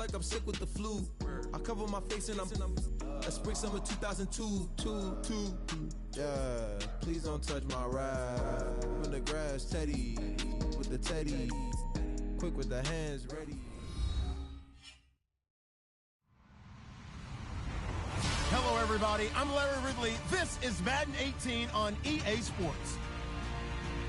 like I'm sick with the flu. I cover my face and I'm a spring summer 2002. Yeah, please don't touch my ride. From the grass, Teddy, with the Teddy. Quick with the hands, ready. Hello, everybody. I'm Larry Ridley. This is Madden 18 on EA Sports.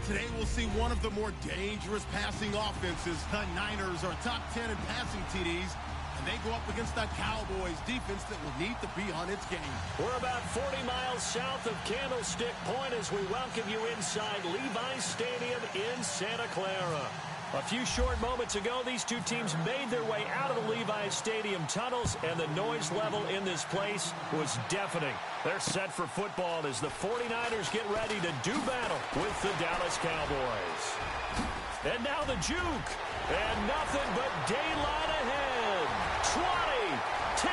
Today, we'll see one of the more dangerous passing offenses. The Niners are top 10 in passing TDs, and they go up against the Cowboys defense that will need to be on its game. We're about 40 miles south of Candlestick Point as we welcome you inside Levi's Stadium in Santa Clara. A few short moments ago, these two teams made their way out of the Levi's Stadium tunnels, and the noise level in this place was deafening. They're set for football as the 49ers get ready to do battle with the Dallas Cowboys. And now the juke, and nothing but daylight ahead. 20, 10,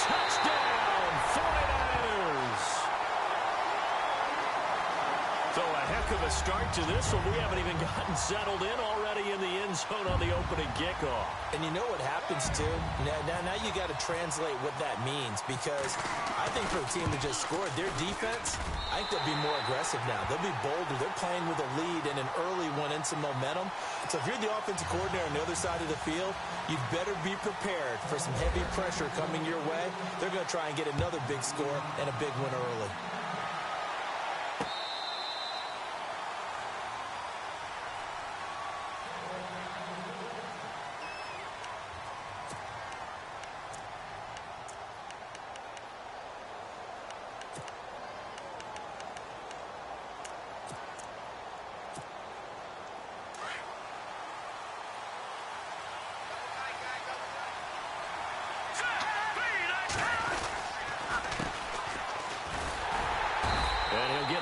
touchdown, 49ers. So a heck of a start to this one. We haven't even gotten settled in already in the end zone on the opening kickoff. And you know what happens, too? Now you got to translate what that means, because I think for a team that just scored, their defense, I think they'll be more aggressive now. They'll be bolder. They're playing with a lead and an early one and some momentum. So if you're the offensive coordinator on the other side of the field, you'd better be prepared for some heavy pressure coming your way. They're going to try and get another big score and a big win early.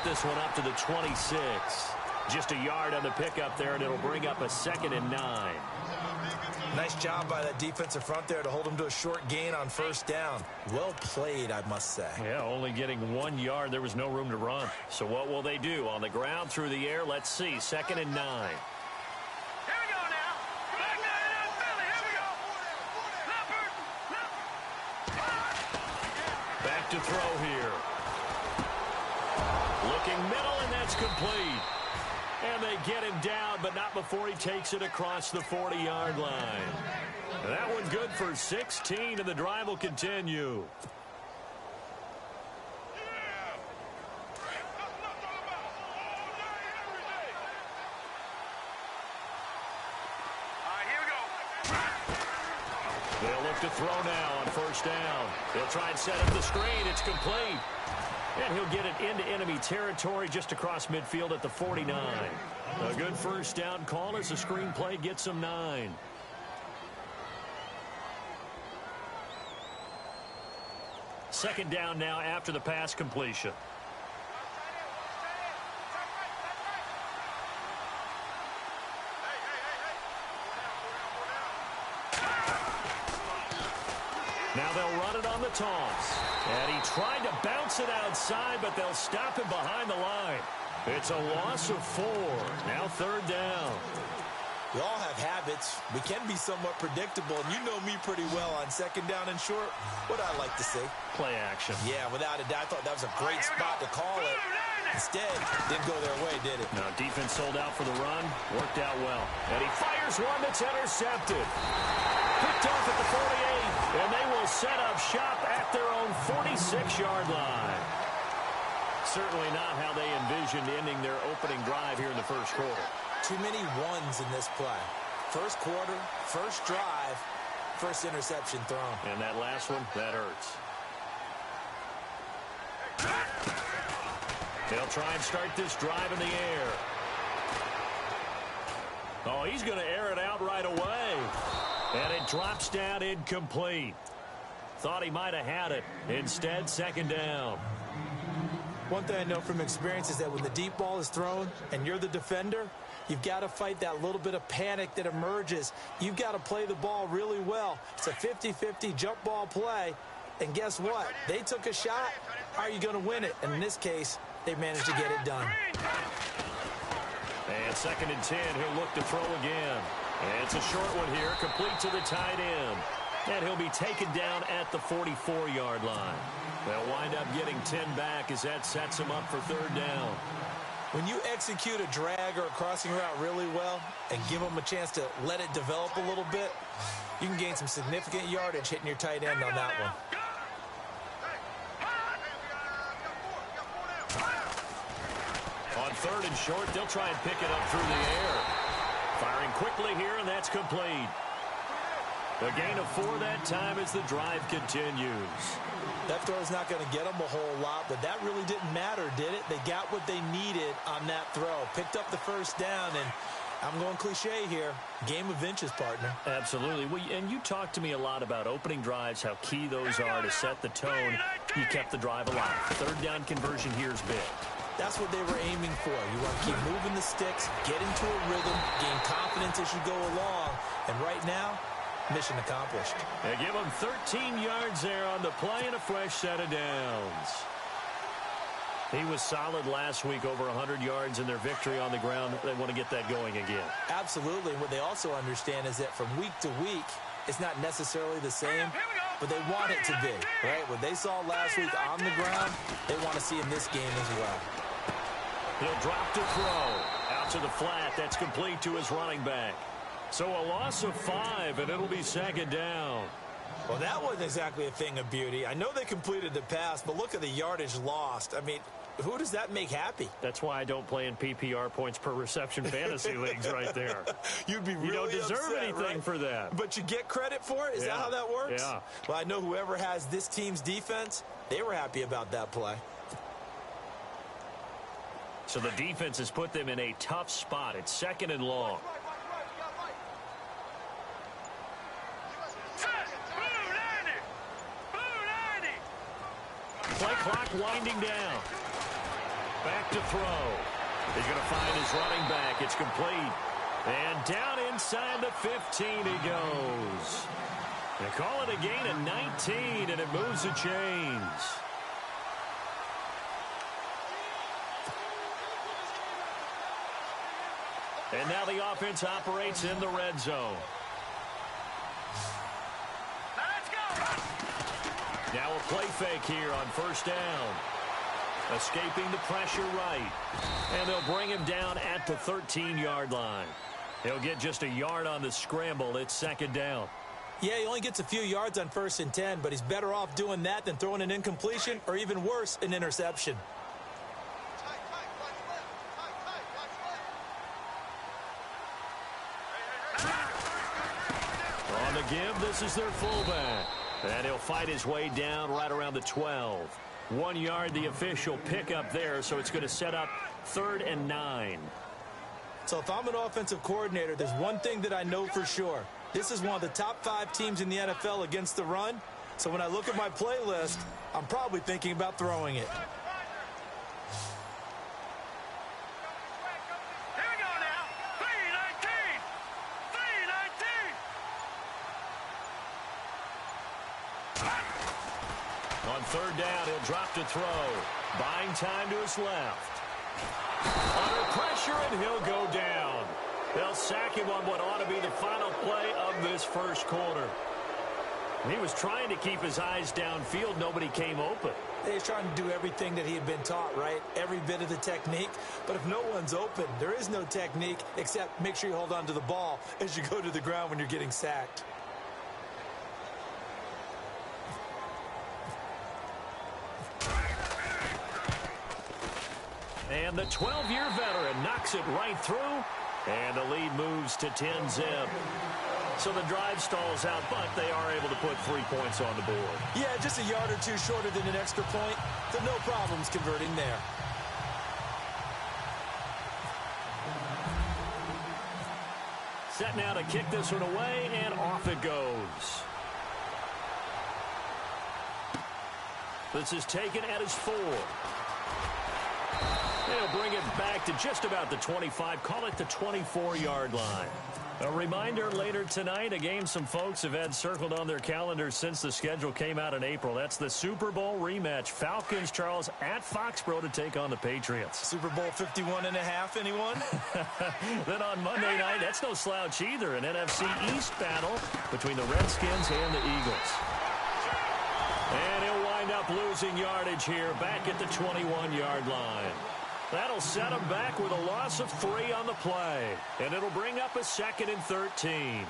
This one up to the 26. Just a yard on the pickup there, and it'll bring up a 2nd and 9. Nice job by that defensive front there to hold him to a short gain on first down. Well played, I must say. Yeah, only getting 1 yard. There was no room to run. So what will they do? On the ground, through the air, let's see. 2nd and 9. Here we go now. Back down in Philly. Here we go. Back to throw here. Looking middle, and that's complete. And they get him down, but not before he takes it across the 40-yard line. That one's good for 16, and the drive will continue. They'll look to throw now on first down. They'll try and set up the screen. It's complete. And he'll get it into enemy territory just across midfield at the 49. A good first down call as the screen play gets him 9. Second down now after the pass completion. Now they'll run it on the toss. And he tried to bounce it outside, but they'll stop him behind the line. It's a loss of 4. Now 3rd down. We all have habits. We can be somewhat predictable, and you know me pretty well on 2nd down and short. What I like to see. Play action. Yeah, without a doubt, I thought that was a great spot to call it. Instead, didn't go their way, did it? No, defense sold out for the run. Worked out well. And he fires one that's intercepted. Picked off at the 48, and they will set up shop at their own 46-yard line. Certainly not how they envisioned ending their opening drive here in the first quarter. Too many ones in this play. First quarter, first drive, first interception thrown. And that last one, that hurts. They'll try and start this drive in the air. Oh, he's going to air it out right away. And it drops down incomplete. Thought he might have had it. Instead, 2nd down. One thing I know from experience is that when the deep ball is thrown and you're the defender, you've got to fight that little bit of panic that emerges. You've got to play the ball really well. It's a 50-50 jump ball play. And guess what? They took a shot. How are you going to win it? And in this case, they managed to get it done. And 2nd and 10, he'll look to throw again. And it's a short one here, complete to the tight end. And he'll be taken down at the 44-yard line. They'll wind up getting 10 back as that sets him up for third down. When you execute a drag or a crossing route really well and give them a chance to let it develop a little bit, you can gain some significant yardage hitting your tight end on that one. On third and short, they'll try and pick it up through the air. Firing quickly here, and that's complete. A gain of 4 that time as the drive continues. That throw's not going to get them a whole lot, but that really didn't matter, did it? They got what they needed on that throw. Picked up the first down, and I'm going cliche here. Game of inches, partner. Absolutely. Well, and you talked to me a lot about opening drives, how key those are to set the tone. You kept the drive alive. Third down conversion here is big. That's what they were aiming for. You want to keep moving the sticks, get into a rhythm, gain confidence as you go along. And right now, mission accomplished. They give them 13 yards there on the play and a fresh set of downs. He was solid last week, over 100 yards in their victory on the ground. They want to get that going again. Absolutely. And what they also understand is that from week to week, it's not necessarily the same, but they want it to be, right? What they saw last week on the ground, they want to see in this game as well. He'll drop to throw. Out to the flat. That's complete to his running back. So a loss of 5, and it'll be second down. Well, that wasn't exactly a thing of beauty. I know they completed the pass, but look at the yardage lost. I mean, who does that make happy? That's why I don't play in PPR points per reception fantasy leagues right there. You'd be really You don't deserve upset, anything right? for that. But you get credit for it? Is that how that works? Yeah. Well, I know whoever has this team's defense, they were happy about that play. So the defense has put them in a tough spot. It's second and long. Play clock winding down. Back to throw. He's going to find his running back. It's complete. And down inside the 15 he goes. They call it a gain of 19, and it moves the chains. And now the offense operates in the red zone. Now a play fake here on first down. Escaping the pressure right. And they'll bring him down at the 13-yard line. He'll get just a yard on the scramble. It's second down. Yeah, he only gets a few yards on 1st and 10, but he's better off doing that than throwing an incompletion or even worse, an interception. On the give, this is their fullback. And he'll fight his way down right around the 12. 1 yard, the official pickup there, so it's going to set up 3rd and 9. So if I'm an offensive coordinator, there's one thing that I know for sure. This is one of the top 5 teams in the NFL against the run. So when I look at my playlist, I'm probably thinking about throwing it. On 3rd down, he'll drop to throw. Buying time to his left. Under pressure, and he'll go down. They'll sack him on what ought to be the final play of this first quarter. He was trying to keep his eyes downfield. Nobody came open. He's trying to do everything that he had been taught, right? Every bit of the technique. But if no one's open, there is no technique except make sure you hold on to the ball as you go to the ground when you're getting sacked. And the 12-year veteran knocks it right through. And the lead moves to 10-zip. So the drive stalls out, but they are able to put 3 points on the board. Yeah, just a yard or two shorter than an extra point. So no problems converting there. Set now to kick this one away, and off it goes. This is taken at his 4. He'll bring it back to just about the 25. Call it the 24-yard line. A reminder later tonight, a game some folks have had circled on their calendars since the schedule came out in April. That's the Super Bowl rematch. Falcons, Charles, at Foxborough to take on the Patriots. Super Bowl 51.5, anyone? Then on Monday night, that's no slouch either. An NFC East battle between the Redskins and the Eagles. And he'll wind up losing yardage here back at the 21-yard line. That'll set him back with a loss of 3 on the play. And it'll bring up a 2nd and 13.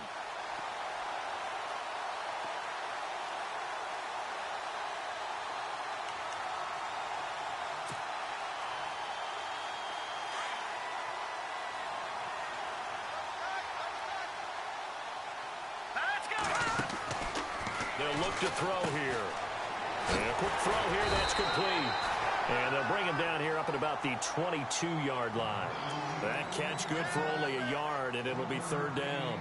They'll look to throw here. And a quick throw here, that's complete. And they'll bring him down here up at about the 22-yard line. That catch good for only a yard, and it'll be 3rd down.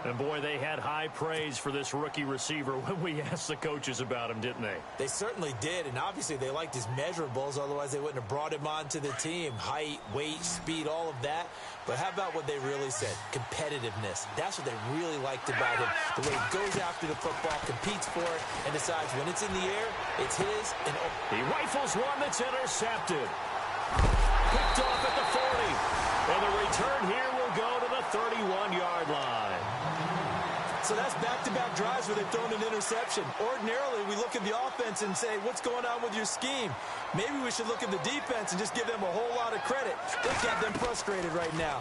And, boy, they had high praise for this rookie receiver when we asked the coaches about him, didn't they? They certainly did, and obviously they liked his measurables. Otherwise, they wouldn't have brought him onto the team. Height, weight, speed, all of that. But how about what they really said? Competitiveness. That's what they really liked about him. The way he goes after the football, competes for it, and decides when it's in the air, it's his. And he rifles one that's intercepted. Picked off at the 40. And the return here will go to the 31-yard line. So that's back-to-back drives where they've thrown an interception. Ordinarily, we look at the offense and say, what's going on with your scheme? Maybe we should look at the defense and just give them a whole lot of credit. They've got them frustrated right now.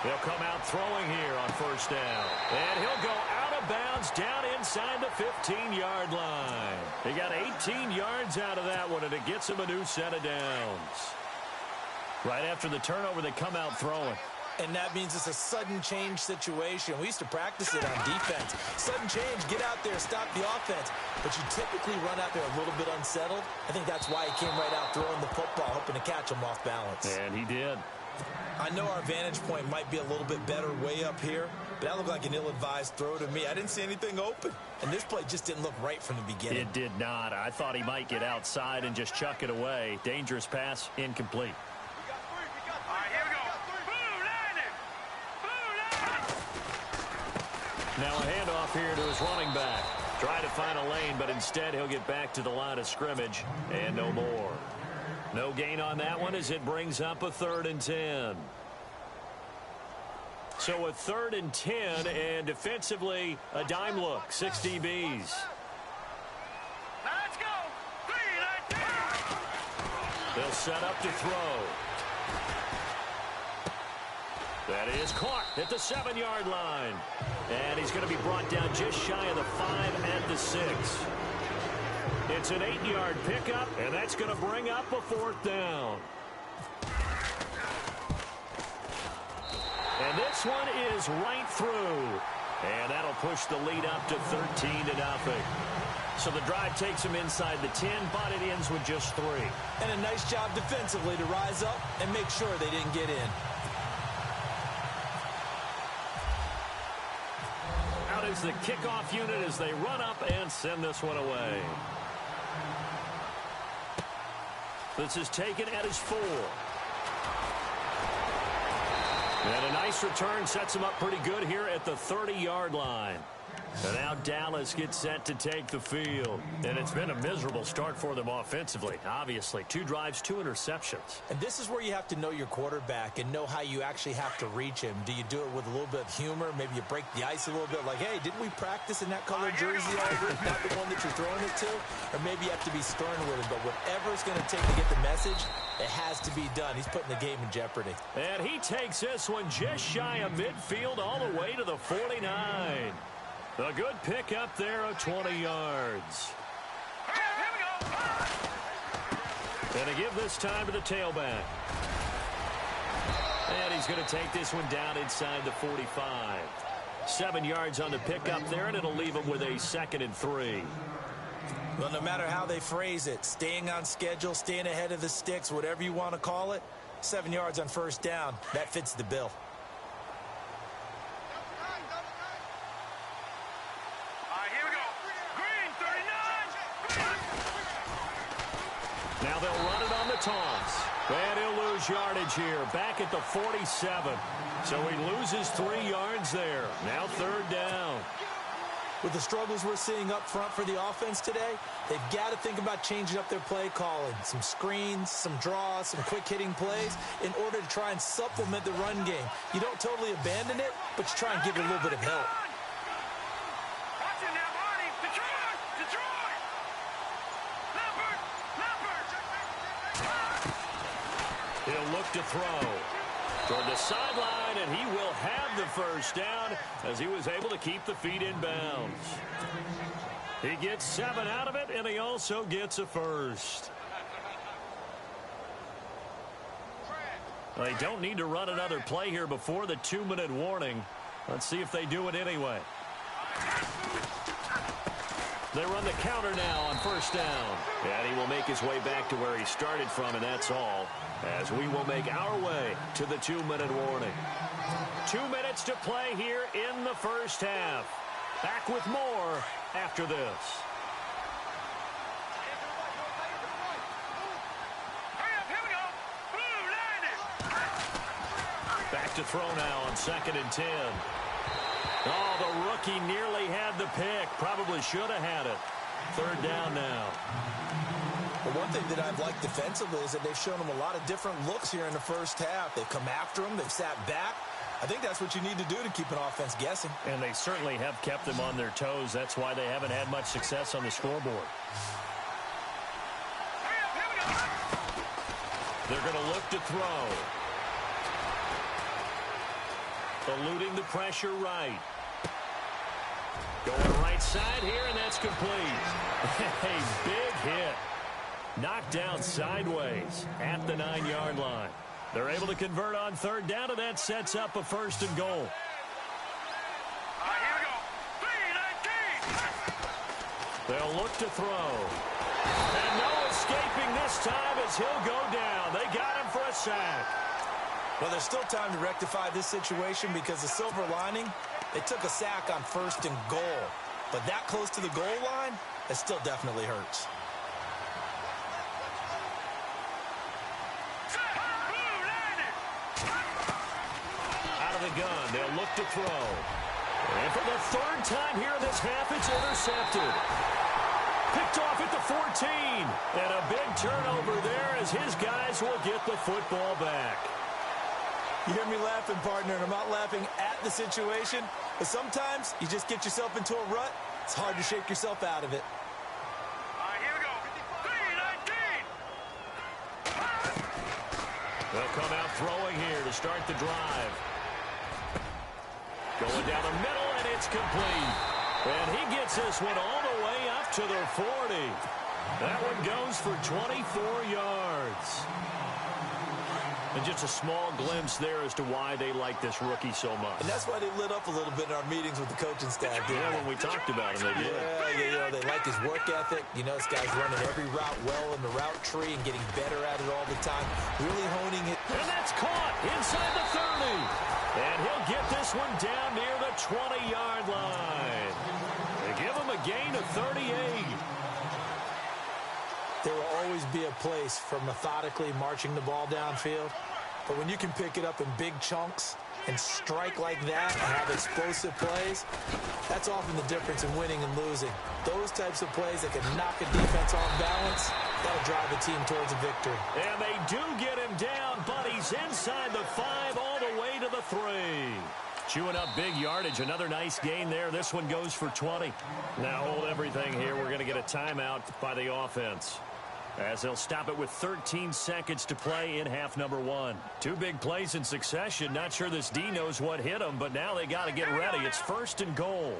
They'll come out throwing here on 1st down. And he'll go out of bounds down inside the 15-yard line. He got 18 yards out of that one, and it gets him a new set of downs. Right after the turnover, they come out throwing. And that means it's a sudden change situation. We used to practice it on defense. Sudden change, get out there, stop the offense. But you typically run out there a little bit unsettled. I think that's why he came right out throwing the football, hoping to catch him off balance. And he did. I know our vantage point might be a little bit better way up here, but that looked like an ill-advised throw to me. I didn't see anything open. And this play just didn't look right from the beginning. It did not. I thought he might get outside and just chuck it away. Dangerous pass, incomplete. Now a handoff here to his running back. Try to find a lane, but instead he'll get back to the line of scrimmage and no more. No gain on that one as it brings up a 3rd and 10. So a 3rd and 10, and defensively a dime look, 6 DBs. Let's go. 3, 19. They'll set up to throw. That is caught at the 7-yard line. And he's going to be brought down just shy of the 5 at the 6. It's an 8-yard pickup, and that's going to bring up a 4th down. And this one is right through. And that'll push the lead up to 13-0. So the drive takes him inside the 10, but it ends with just 3. And a nice job defensively to rise up and make sure they didn't get in. Out is the kickoff unit as they run up and send this one away. This is taken at his 4. And a nice return sets him up pretty good here at the 30-yard line. And now Dallas gets set to take the field. And it's been a miserable start for them offensively, obviously. 2 drives, 2 interceptions. And this is where you have to know your quarterback and know how you actually have to reach him. Do you do it with a little bit of humor? Maybe you break the ice a little bit like, hey, didn't we practice in that colored jersey already? Not the one that you're throwing it to? Or maybe you have to be stern with him. But whatever it's going to take to get the message, it has to be done. He's putting the game in jeopardy. And he takes this one just shy of midfield all the way to the 49. A good pick up there of 20 yards. Here we go. And to give this time to the tailback. And he's going to take this one down inside the 45. 7 yards on the pickup there, and it'll leave him with a 2nd and 3. Well, no matter how they phrase it, staying on schedule, staying ahead of the sticks, whatever you want to call it, 7 yards on 1st down, that fits the bill. Now they'll run it on the toss. And he'll lose yardage here, back at the 47. So he loses 3 yards there. Now 3rd down. With the struggles we're seeing up front for the offense today, they've got to think about changing up their play calling. Some screens, some draws, some quick-hitting plays in order to try and supplement the run game. You don't totally abandon it, but you try and give it a little bit of help. Watch it now, Barney. Detroit! Detroit! Leopard! Leopard! He'll look to throw toward the sideline, and he will have the 1st down as he was able to keep the feet in bounds. He gets 7 out of it, and he also gets a 1st. They don't need to run another play here before the 2-minute warning. Let's see if they do it anyway. They run the counter now on 1st down. And he will make his way back to where he started from, and that's all. As we will make our way to the 2-minute warning. 2 minutes to play here in the 1st half. Back with more after this. Hurry up, here we go. Blue, line it. Back to throw now on 2nd and 10. Oh, the rookie nearly had the pick. Probably should have had it. 3rd down now. Well, one thing that I've liked defensively is that they've shown them a lot of different looks here in the 1st half. They've come after them. They've sat back. I think that's what you need to do to keep an offense guessing. And they certainly have kept them on their toes. That's why they haven't had much success on the scoreboard. Hurry up, here we go. They're going to look to throw. Eluding the pressure right. Going right side here, and that's complete. A big hit. Knocked down sideways at the 9-yard line. They're able to convert on 3rd down, and that sets up a 1st and goal. All right, here we go. 3-19. They'll look to throw. And no escaping this time as he'll go down. They got him for a sack. Well, there's still time to rectify this situation because the silver lining, they took a sack on 1st and goal. But that close to the goal line, it still definitely hurts. Out of the gun, they'll look to throw. And for the 3rd time here in this half, it's intercepted. Picked off at the 14. And a big turnover there as his guys will get the football back. You hear me laughing, partner, and I'm not laughing at the situation, but sometimes you just get yourself into a rut. It's hard to shake yourself out of it. All right, here we go. 3-19. They'll come out throwing here to start the drive. Going down the middle, and it's complete. And he gets this one all the way up to the 40. That one goes for 24 yards. And just a small glimpse there as to why they like this rookie so much. And that's why they lit up a little bit in our meetings with the coaching staff. Yeah, when we talked about him, they did. Yeah, they like his work ethic. You know, this guy's running every route well in the route tree and getting better at it all the time. Really honing it. And that's caught inside the 30. And he'll get this one down near the 20-yard line. They give him a gain of 38. There will always be a place for methodically marching the ball downfield. But when you can pick it up in big chunks and strike like that and have explosive plays, that's often the difference in winning and losing. Those types of plays that can knock a defense off balance, that'll drive a team towards a victory. And they do get him down, but he's inside the 5 all the way to the 3. Chewing up big yardage. Another nice gain there. This one goes for 20. Now hold everything here. We're going to get a timeout by the offense, as they'll stop it with 13 seconds to play in half number 1. 2 big plays in succession. Not sure this D knows what hit him, but now they got to get ready. It's 1st and goal.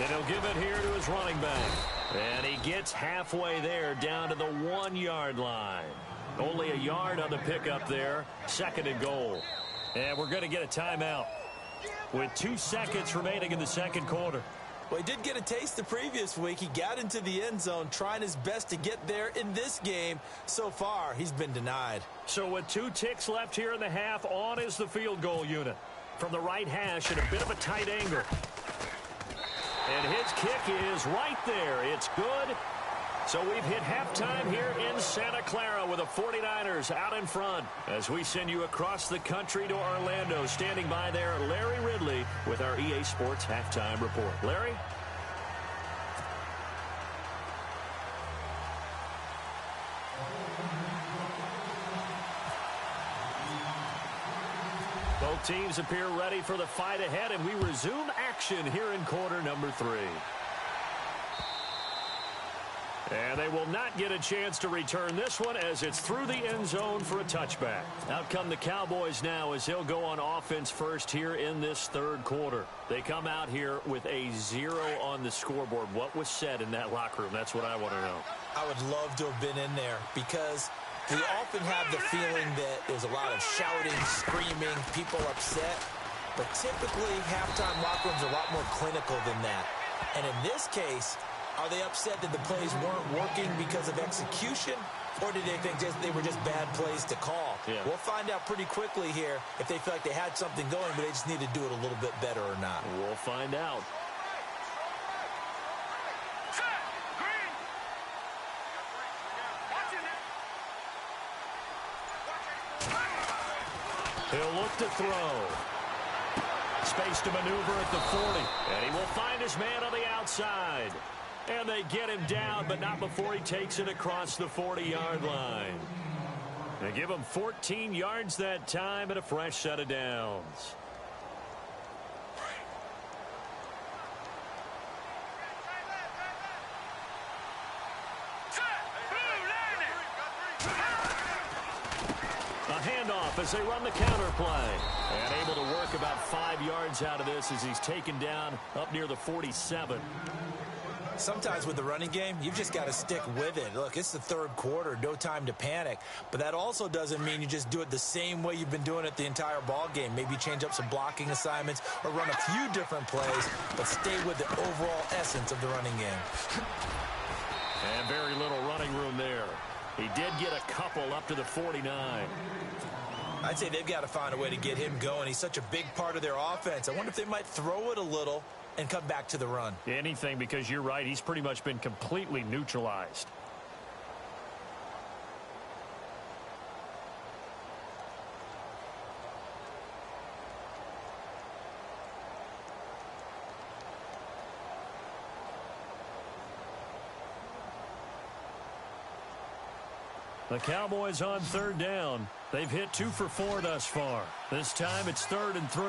And he'll give it here to his running back. And he gets halfway there down to the 1-yard line. Only a yard on the pickup there. 2nd and goal. And we're going to get a timeout with 2 seconds remaining in the 2nd quarter. Well, he did get a taste the previous week. He got into the end zone, trying his best to get there in this game. So far, he's been denied. So with 2 ticks left here in the half, on is the field goal unit. From the right hash at a bit of a tight angle. And his kick is right there. It's good. So we've hit halftime here in Santa Clara with the 49ers out in front as we send you across the country to Orlando. Standing by there, Larry Ridley with our EA Sports Halftime Report. Larry? Both teams appear ready for the fight ahead, and we resume action here in quarter number 3. And they will not get a chance to return this one as it's through the end zone for a touchback. Out come the Cowboys now as he'll go on offense first here in this third quarter. They come out here with a 0 on the scoreboard. What was said in that locker room? That's what I want to know. I would love to have been in there because we often have the feeling that there's a lot of shouting, screaming, people upset. But typically, halftime locker rooms are a lot more clinical than that. And in this case, are they upset that the plays weren't working because of execution, or did they think they were just bad plays to call? Yeah. We'll find out pretty quickly here if they feel like they had something going, but they just need to do it a little bit better or not. We'll find out. He'll look to throw. Space to maneuver at the 40. And he will find his man on the outside. And they get him down, but not before he takes it across the 40-yard line. They give him 14 yards that time and a fresh set of downs. A handoff as they run the counter play. And able to work about 5 yards out of this as he's taken down up near the 47. Sometimes with the running game, you've just got to stick with it. Look, it's the third quarter, no time to panic. But that also doesn't mean you just do it the same way you've been doing it the entire ball game. Maybe change up some blocking assignments or run a few different plays, but stay with the overall essence of the running game. And very little running room there. He did get a couple up to the 49. I'd say they've got to find a way to get him going. He's such a big part of their offense. I wonder if they might throw it a little and come back to the run. Anything, because you're right. He's pretty much been completely neutralized. The Cowboys on third down. They've hit 2 for 4 thus far. This time it's 3rd and 3.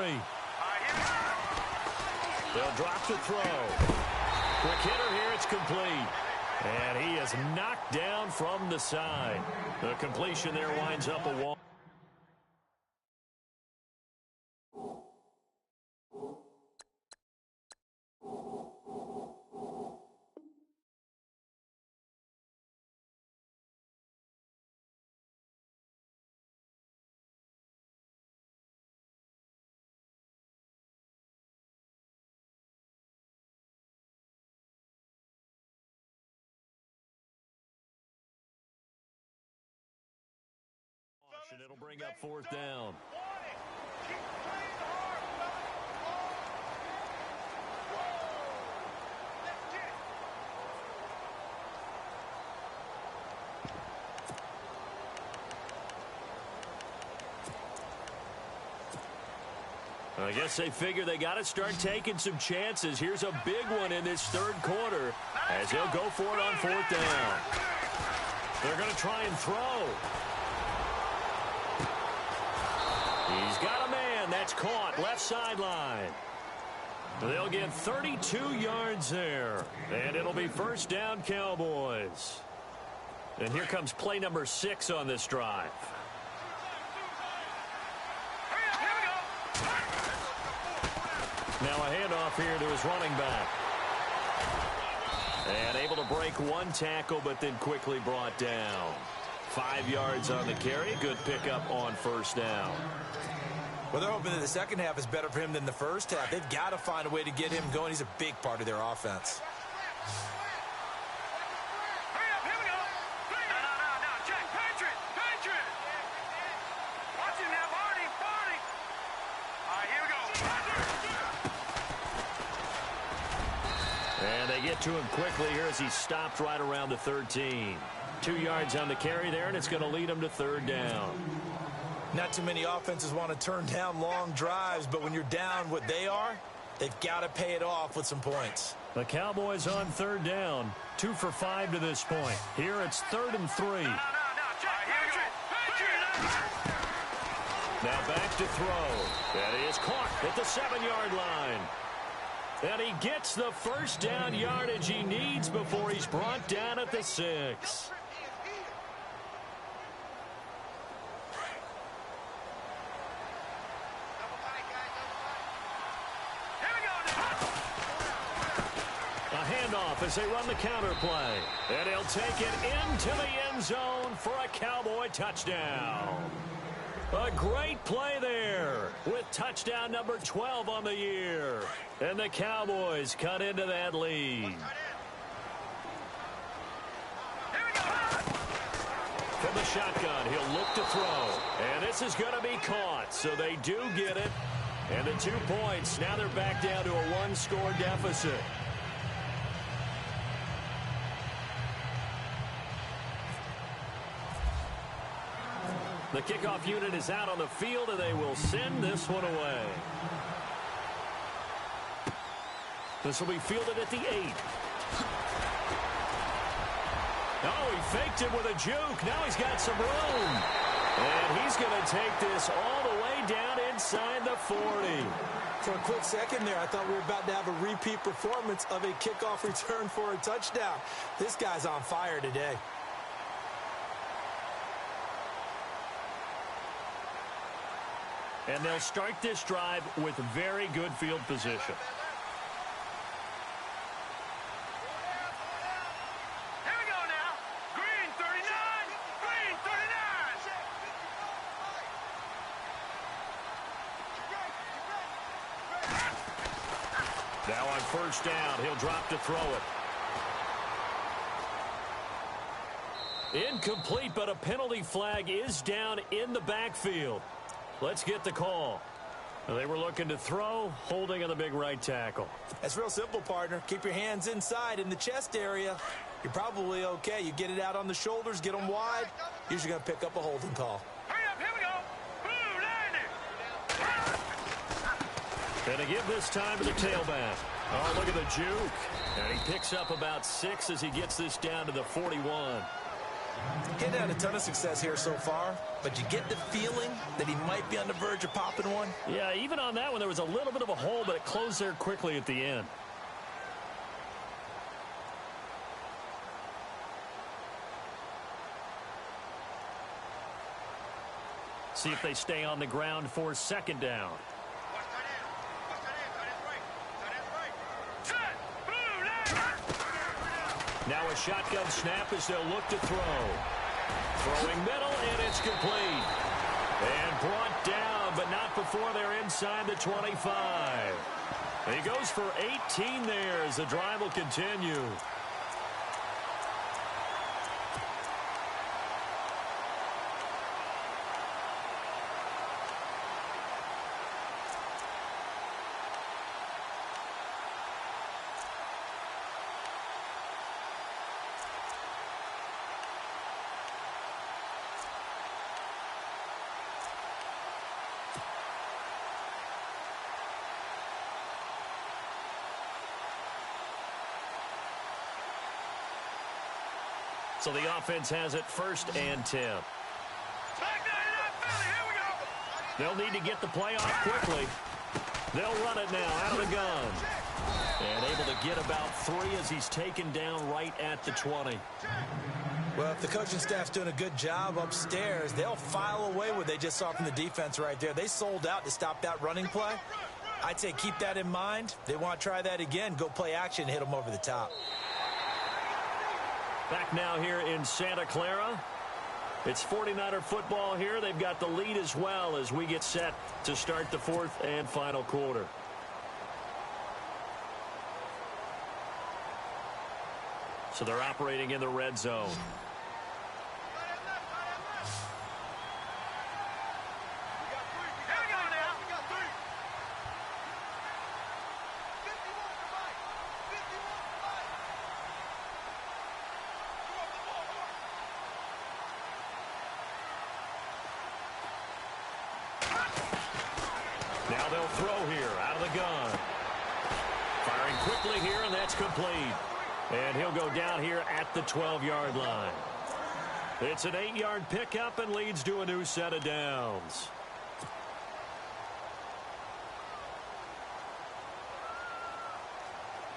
They'll drop the throw. Quick hitter here, it's complete. And he is knocked down from the side. The completion there winds up a wall. And it'll bring up 4th down. I guess they figure they got to start taking some chances. Here's a big one in this third quarter as he'll go for it on 4th down. They're going to try and throw. He's got a man. That's caught. Left sideline. They'll get 32 yards there. And it'll be 1st down, Cowboys. And here comes play number 6 on this drive. Now a handoff here to his running back. And able to break one tackle, but then quickly brought down. 5 yards on the carry. Good pickup on 1st down. Well, they're hoping that the second half is better for him than the first half. They've got to find a way to get him going. He's a big part of their offense. they get to him quickly here as he stopped right around the 13. 2 yards on the carry there, and it's going to lead him to third down. Not too many offenses want to turn down long drives, but when you're down what they are, they've got to pay it off with some points. The Cowboys on third down, 2 for 5 to this point. Here it's 3rd and 3. Now back to throw. And he is caught at the 7-yard line. And he gets the first down yardage he needs before he's brought down at the 6. As they run the counter play. And he'll take it into the end zone for a Cowboy touchdown. A great play there with touchdown number 12 on the year. And the Cowboys cut into that lead. From the shotgun, he'll look to throw. And this is going to be caught, so they do get it. And the 2 points, now they're back down to a 1-score deficit. The kickoff unit is out on the field, and they will send this one away. This will be fielded at the 8. Oh, he faked it with a juke. Now he's got some room. And he's going to take this all the way down inside the 40. For a quick second there, I thought we were about to have a repeat performance of a kickoff return for a touchdown. This guy's on fire today. And they'll start this drive with very good field position. Here we go now. Green 39. Green 39. Now on first down, he'll drop to throw it. Incomplete, but a penalty flag is down in the backfield. Let's get the call. They were looking to throw, holding on the big right tackle. That's real simple, partner. Keep your hands inside in the chest area. You're probably okay. You get it out on the shoulders, get them wide. Usually going to pick up a holding call. Hurry up, here we go. Blue landing. And to give this time to the tailback. Oh, look at the juke. And he picks up about 6 as he gets this down to the 41. Getting had a ton of success here so far, but you get the feeling that he might be on the verge of popping one. Yeah, even on that one, there was a little bit of a hole, but it closed there quickly at the end. See if they stay on the ground for second down. Now a shotgun snap as they'll look to throw. Throwing middle, and it's complete. And brought down, but not before they're inside the 25. He goes for 18 there as the drive will continue. So the offense has it 1st and 10. They'll need to get the play off quickly. They'll run it now out of the gun. And able to get about 3 as he's taken down right at the 20. Well, if the coaching staff's doing a good job upstairs, they'll file away what they just saw from the defense right there. They sold out to stop that running play. I'd say keep that in mind. They want to try that again. Go play action, hit them over the top. Back now here in Santa Clara. It's 49er football here. They've got the lead as well as we get set to start the 4th and final quarter. So they're operating in the red zone. Now they'll throw here out of the gun. Firing quickly here, and that's complete. And he'll go down here at the 12-yard line. It's an 8-yard pickup and leads to a new set of downs.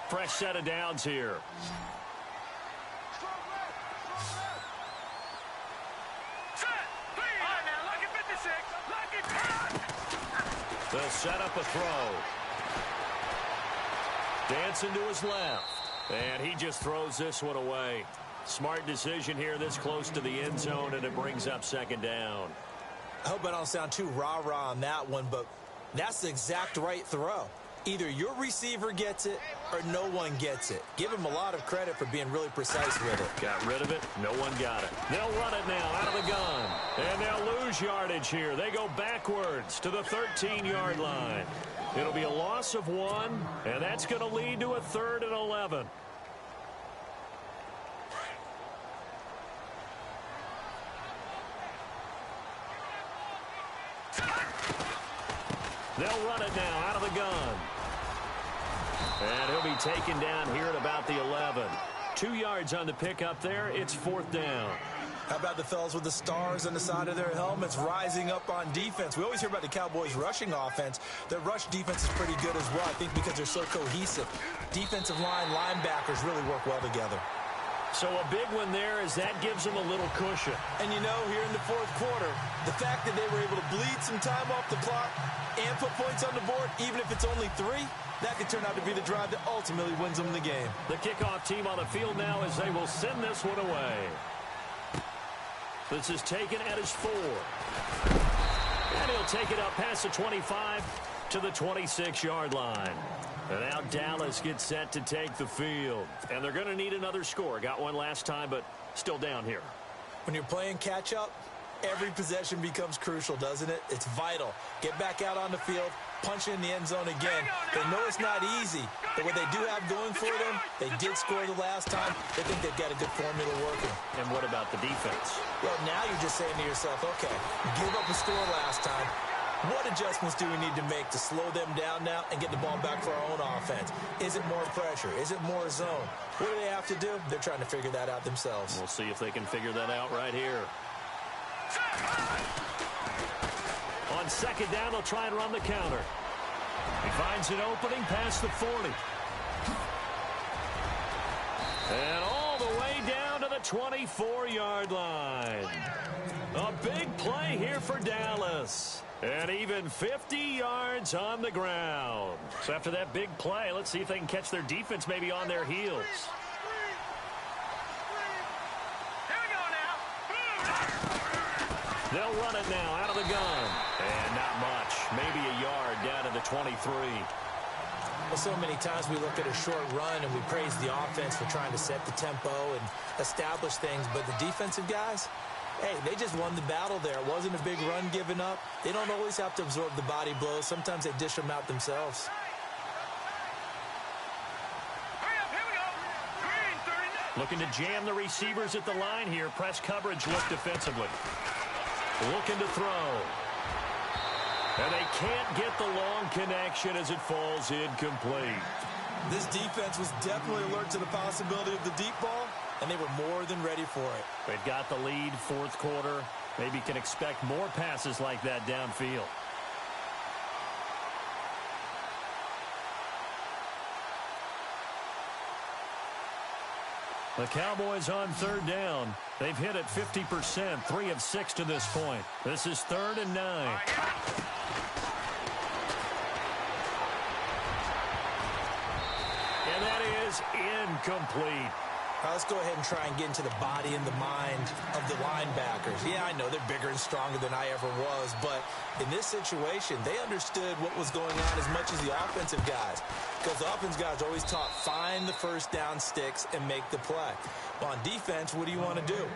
Fresh set of downs here. They'll set up a throw. Dancing to his left. And he just throws this one away. Smart decision here this close to the end zone, and it brings up second down. I hope I don't sound too rah-rah on that one, but that's the exact right throw. Either your receiver gets it or no one gets it. Give him a lot of credit for being really precise with it. Got rid of it. No one got it. They'll run it now out of the gun. And they'll lose yardage here. They go backwards to the 13-yard line. It'll be a loss of 1, and that's going to lead to a 3rd and 11. They'll run it now out of the gun. And he'll be taken down here at about the 11. 2 yards on the pickup there. It's 4th down. How about the fellas with the stars on the side of their helmets rising up on defense? We always hear about the Cowboys' rushing offense. Their rush defense is pretty good as well, I think, because they're so cohesive. Defensive line, linebackers really work well together. So a big one there as that gives them a little cushion. And, you know, here in the 4th quarter, the fact that they were able to bleed some time off the clock and put points on the board, even if it's only 3, that could turn out to be the drive that ultimately wins them the game. The kickoff team on the field now as they will send this one away. This is taken at his 4. And he'll take it up past the 25 to the 26-yard line. And now Dallas gets set to take the field. And they're going to need another score. Got one last time, but still down here. When you're playing catch-up, every possession becomes crucial, doesn't it? It's vital. Get back out on the field, punch in the end zone again. They know it's not easy, but what they do have going for them, they did score the last time. They think they've got a good formula working. And what about the defense? Well, now you're just saying to yourself, okay, give up a score last time. What adjustments do we need to make to slow them down now and get the ball back for our own offense? Is it more pressure? Is it more zone? What do they have to do? They're trying to figure that out themselves. We'll see if they can figure that out right here. On second down, they'll try and run the counter. He finds an opening past the 40. And all the way down to the 24-yard line. A big play here for Dallas. And even 50 yards on the ground. So after that big play, let's see if they can catch their defense maybe on their heels. They'll run it now out of the gun. And not much. Maybe a yard down to the 23. Well, so many times we look at a short run and we praise the offense for trying to set the tempo and establish things. But the defensive guys, hey, they just won the battle there. It wasn't a big run given up. They don't always have to absorb the body blows. Sometimes they dish them out themselves. Looking to jam the receivers at the line here. Press coverage look defensively. Looking to throw. And they can't get the long connection as it falls incomplete. This defense was definitely alert to the possibility of the deep ball, and they were more than ready for it. They've got the lead, 4th quarter. Maybe can expect more passes like that downfield. The Cowboys on 3rd down. They've hit it 50%, 3 of 6 to this point. This is 3rd and 9. And that is incomplete. Now let's go ahead and try and get into the body and the mind of the linebackers. Yeah, I know they're bigger and stronger than I ever was, but in this situation, they understood what was going on as much as the offensive guys. Because the offensive guys are always taught, find the first down sticks and make the play. Well, on defense, what do you want to do?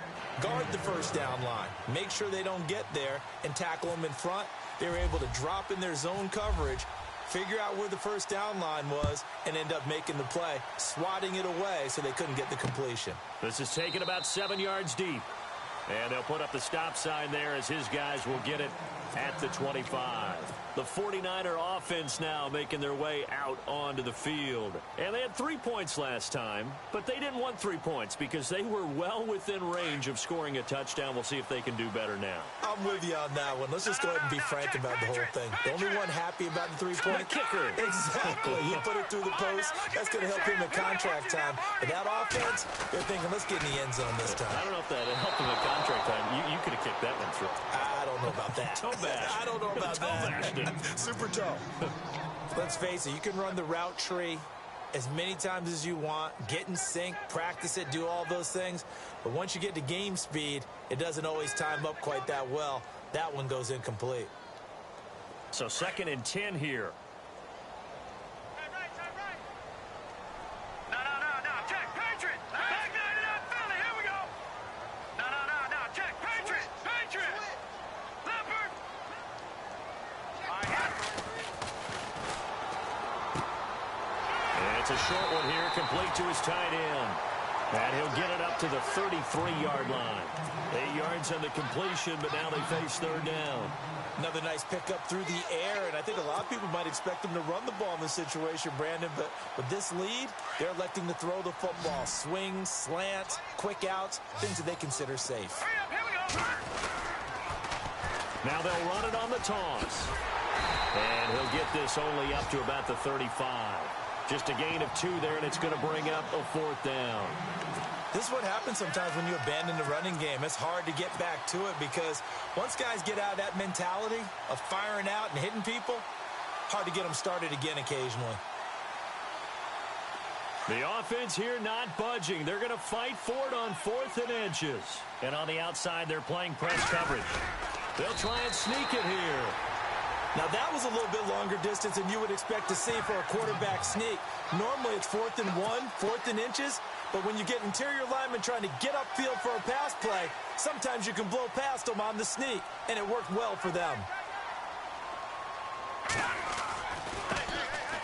Guard the first down line. Make sure they don't get there and tackle them in front. They were able to drop in their zone coverage, figure out where the first down line was, and end up making the play, swatting it away so they couldn't get the completion. This is taken about 7 yards deep. And they'll put up the stop sign there as his guys will get it at the 25. The 49er offense now making their way out onto the field. And they had 3 points last time, but they didn't want 3 points because they were well within range of scoring a touchdown. We'll see if they can do better now. I'm with you on that one. Let's just go ahead and be frank about the whole thing. The only one happy about the 3-point kicker. Exactly. He put it through the post. That's going to help him in contract time. And that offense, they're thinking, let's get in the end zone this time. I don't know if that helped him in contract time. You could have kicked that one through. I don't know about that. Toe bash. I don't know about that. Super toe. Let's face it, you can run the route tree as many times as you want, get in sync, practice it, do all those things. But once you get to game speed, it doesn't always time up quite that well. That one goes incomplete. So 2nd and 10 here. It's a short one here, complete to his tight end. And he'll get it up to the 33-yard line. 8 yards on the completion, but now they face 3rd down. Another nice pickup through the air, and I think a lot of people might expect him to run the ball in this situation, Brandon, but with this lead, they're electing to throw the football. Swing, slant, quick outs, things that they consider safe. Now they'll run it on the toss. And he'll get this only up to about the 35. Just a gain of 2 there, and it's going to bring up a 4th down. This is what happens sometimes when you abandon the running game. It's hard to get back to it because once guys get out of that mentality of firing out and hitting people, hard to get them started again occasionally. The offense here not budging. They're going to fight for it on 4th and inches. And on the outside, they're playing press coverage. They'll try and sneak it here. Now, that was a little bit longer distance than you would expect to see for a quarterback sneak. Normally, it's 4th and 1, 4th and inches. But when you get interior linemen trying to get upfield for a pass play, sometimes you can blow past them on the sneak, and it worked well for them.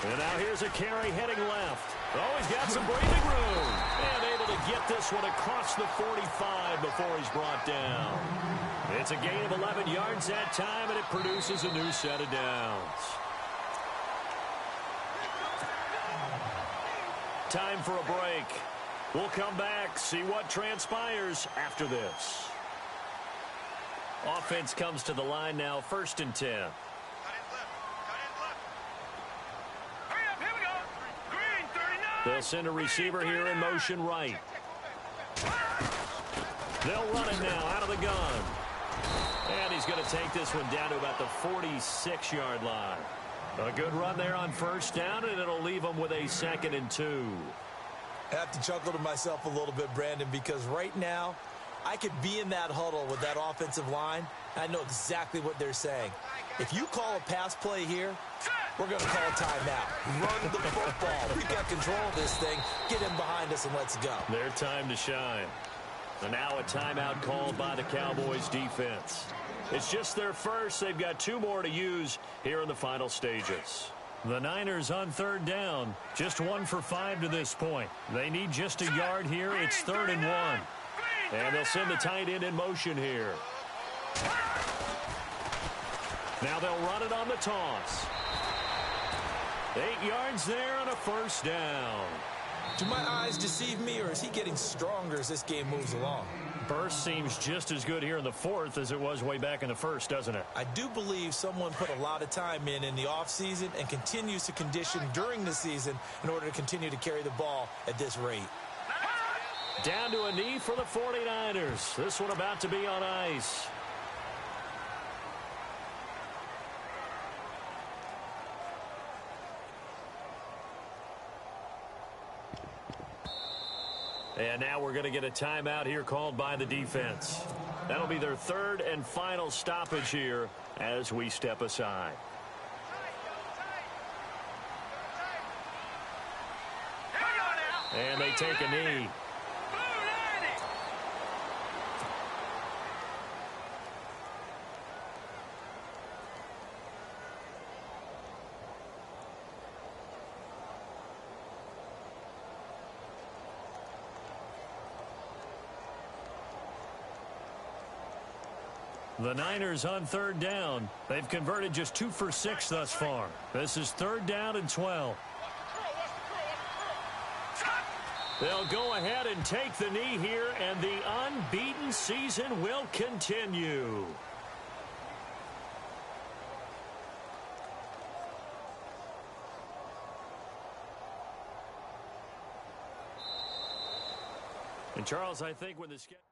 And now here's a carry heading left. Oh, he's got some breathing room. And able to get this one across the 45 before he's brought down. It's a gain of 11 yards that time, and it produces a new set of downs. Time for a break. We'll come back, see what transpires after this. Offense comes to the line now, 1st and 10. They'll send a receiver here in motion right. They'll run it now out of the gun. And he's going to take this one down to about the 46-yard line. A good run there on 1st down, and it'll leave them with a 2nd and 2. I have to chuckle to myself a little bit, Brandon, because right now I could be in that huddle with that offensive line. I know exactly what they're saying. If you call a pass play here, we're going to call a timeout. Run the football. We've got control of this thing. Get him behind us and let's go. Their time to shine. And now a timeout called by the Cowboys defense. It's just their first. They've got 2 more to use here in the final stages. The Niners on 3rd down. Just 1 for 5 to this point. They need just a yard here. It's 3rd and 1. And they'll send the tight end in motion here. Now they'll run it on the toss. 8 yards there on a 1st down. Do my eyes deceive me, or is he getting stronger as this game moves along? Burst seems just as good here in the 4th as it was way back in the 1st, doesn't it? I do believe someone put a lot of time in the offseason and continues to condition during the season in order to continue to carry the ball at this rate. Down to a knee for the 49ers. This one about to be on ice. And now we're going to get a timeout here called by the defense. That'll be their 3rd and final stoppage here as we step aside. And they take a knee. The Niners on third down. They've converted just 2 for 6 thus far. This is 3rd down and 12. They'll go ahead and take the knee here, and the unbeaten season will continue. And Charles, I think when the schedule